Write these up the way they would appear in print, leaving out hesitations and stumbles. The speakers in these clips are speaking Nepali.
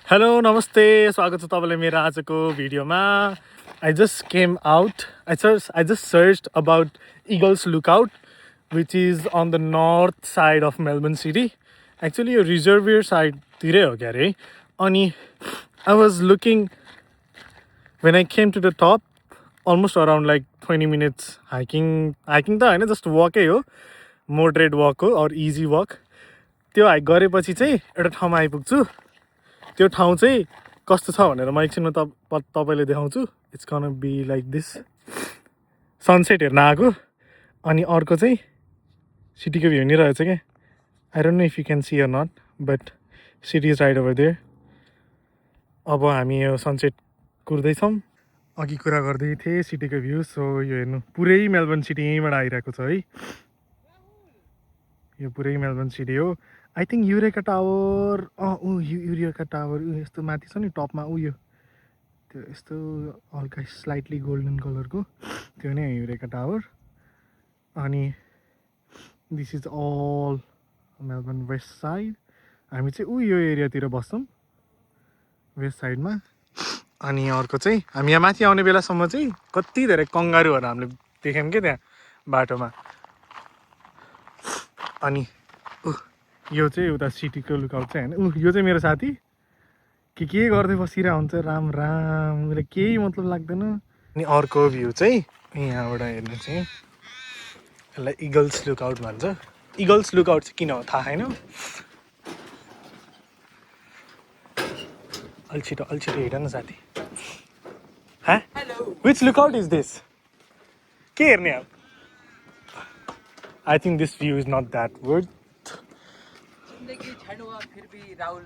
हेलो नमस्ते स्वागत छ तपाईँलाई मेरो आजको भिडियोमा I just came out I just search about eagles lookout which is on the north side of Melbourne city actually यो रिजर्भियर साइडतिरै हो क्या अरे अनि I was looking when I came to the top almost around like 20 minutes hiking त होइन जस्ट वकै हो मोडरेट वक हो अर इजी वक त्यो हाइक गरेपछि चाहिँ एउटा ठाउँमा आइपुग्छु त्यो ठाउँ चाहिँ कस्तो छ भनेर म एकछिनमा तपाईँले देखाउँछु it's can be like this sunset हेर्न आएको अनि अर्को चाहिँ सिटीको भ्यू नि रहेछ क्या I don't know if you can see or not but city is right over there अब हामी यो सनसेट कुर्दैछौँ अघि कुरा गर्दै थिएँ सिटीको भ्यू सो यो हेर्नु पुरै मेलबर्न सिटी यहीँबाट आइरहेको छ है यो पुरै मेलबर्न सिटी हो I think eureka tower eureka tower यस्तो माथि छ नि टपमा यो त्यो यस्तो हल्का स्लाइटली गोल्डन कलरको त्यो नै हो युरेका टावर अनि this is all Melbourne west side हामी चाहिँ यो एरियातिर बस्छौँ वेस्ट साइडमा अनि अर्को चाहिँ हामी यहाँ माथि आउने बेलासम्म चाहिँ कति धेरै कङ्गारुहरू हामीले देख्यौँ क्या त्यहाँ बाटोमा अनि यो चाहिँ उता सिटीको लुकआउट चाहिँ होइन यो चाहिँ मेरो साथी के गर्दै बसिरहेको हुन्छ राम राम उसले केही मतलब लाग्दैन अनि अर्को भ्यू चाहिँ यहाँबाट हेर्नु चाहिँ यसलाई इगल्स लुकआउट भन्छ इगल्स लुकआउट चाहिँ किन हो थाहा छैन अलि छिटो हेर न साथी हाँ विच लुकआउट इज दिस के हेर्ने अब I think this view is not that good फिर भी Rahul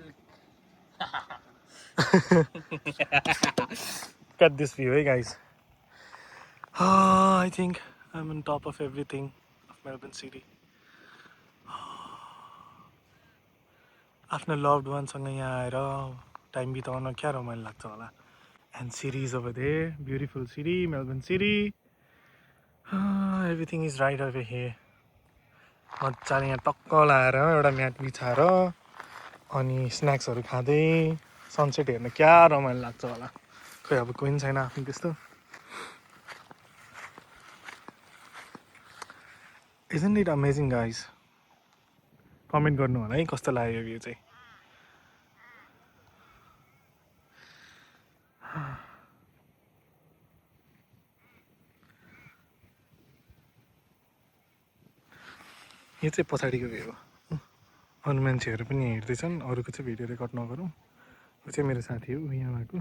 cut this view, hey guys. I think I'm on top of everything of Melbourne City. आफ्नो लभड वानसँग यहाँ आएर टाइम बिताउन क्या रमाइलो लाग्छ होला and city is over there beautiful city Melbourne city everything is right over here मजाले यहाँ टक्क लाएर एउटा म्याट बिछाएर अनि स्न्याक्सहरू खाँदै सनसेट हेर्न क्या रमाइलो लाग्छ होला खोइ अब कोही पनि छैन आफ्नो त्यस्तो isn't it amazing guys comment गर्नु होला है कस्तो लाग्यो यो चाहिँ यो चाहिँ पछाडिको भ्यू हो अरू मान्छेहरू पनि हेर्दैछन् अरूको चाहिँ भिडियो रेकर्ड नगरौँ यो चाहिँ मेरो साथी हो यहाँ भएको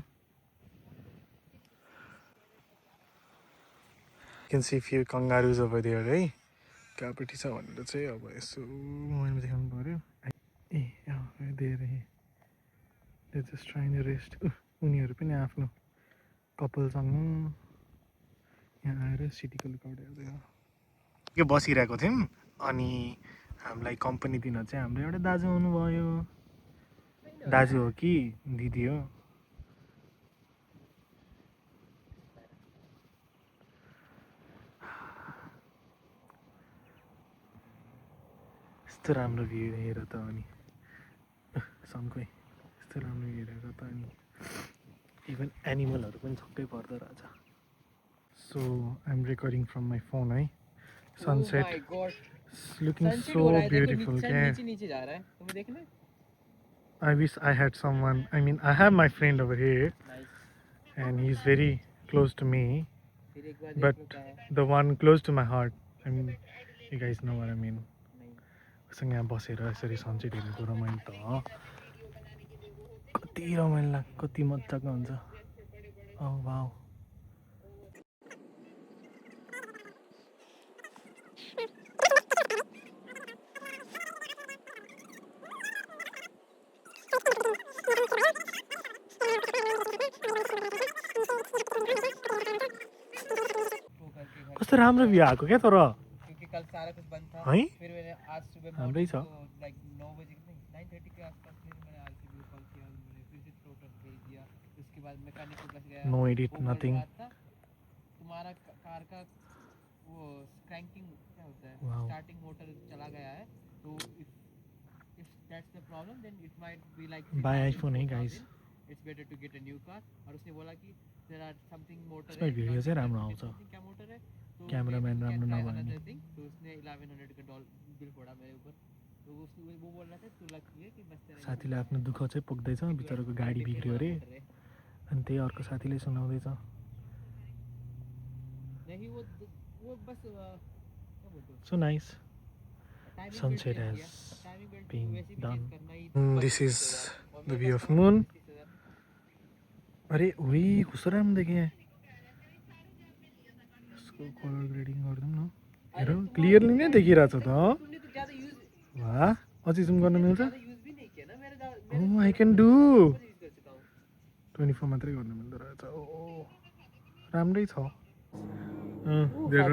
can see few kangaroos over there है कहाँपट्टि छ भनेर चाहिँ अब यसो मोबाइलमा देखाउनु पऱ्यो ए धेरै जस्ट ट्राइन रेस्ट उनीहरू पनि आफ्नो कपालसँग यहाँ आएर सिटीको लुकआउट हेर्दै हो यो बसिरहेको थियौँ अनि हामीलाई कम्पनी दिन चाहिँ हाम्रो एउटा दाजु आउनुभयो दाजु हो कि दिदी हो यस्तो राम्रो भ्यू हेर त अनि सन्कै यस्तो राम्रो भ्यू हेरेर त अनि इभन एनिमलहरू पनि छक्कै पर्दो रहेछ so I am recording from my phone है सनसेट लुकिङ सो ब्युटिफुल क्या I wish I had someone. I mean, I have my friend over here, and he's very close to me. But the one close to my heart, I mean, you guys know what I mean. सँग यहाँ बसेर यसरी सनसेट हेरेको रमाइलो त कति रमाइलो कति मजाको हुन्छ औ वाउ कस्तो राम्रो भ्यू आएको क्या तर क्योंकि कल सारा कुछ बंद था है फिर मैंने आज सुबह राम्रै छ लाइक 9 बजे नहीं 9:30 के आसपास फिर मैंने आरसीबी कॉल किया उन्होंने फिर से टोटल भेज दिया उसके बाद मैकेनिक के पास गया नो एडिट नथिंग तुम्हारा कार का वो क्रैंकिंग क्या होता है स्टार्टिंग मोटर चला गया है तो if that's the problem then it might be like buy iPhone है guys it's better to get a new car और उसने बोला कि देयर आर समथिंग मोटर इसमें भिडियो चाहिँ राम्रो आउँछ क्या मोटर है तो क्यामेराम्यान राम्रो नभए नि तो उसने 1100 का डॉलर बिल फोड़ा मेरे ऊपर तो उसने वो बोल रहा था तू लकी है कि बस तेरा साथीले आफ्नो दुःख चाहिँ पोख्दैछ बिचराको गाडी बिग्रियो अरे अनि त्यही अर्को साथीले सुनाउँदैछ नहीं वो बस क्या बोलते हैं so nice timing sunset has timing belt been वैसे भी done. चेंज करना ही This is the view of moon. अरे वही कस्तो राम्रो देखेँ यसको कलर ग्रेडिङ गरिदिउँ न हेर क्लियरली नै देखिरहेछ त तूने तो ज्यादा यूज वाह अझै जुम गर्न मिल्छ यूज भी नहीं किया ना मेरे ओ आई क्यान डु यूज कर चुका हूँ 24 मात्रै गर्न मिल्दो रहेछ ओ राम्रै छ they are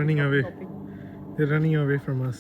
running away from us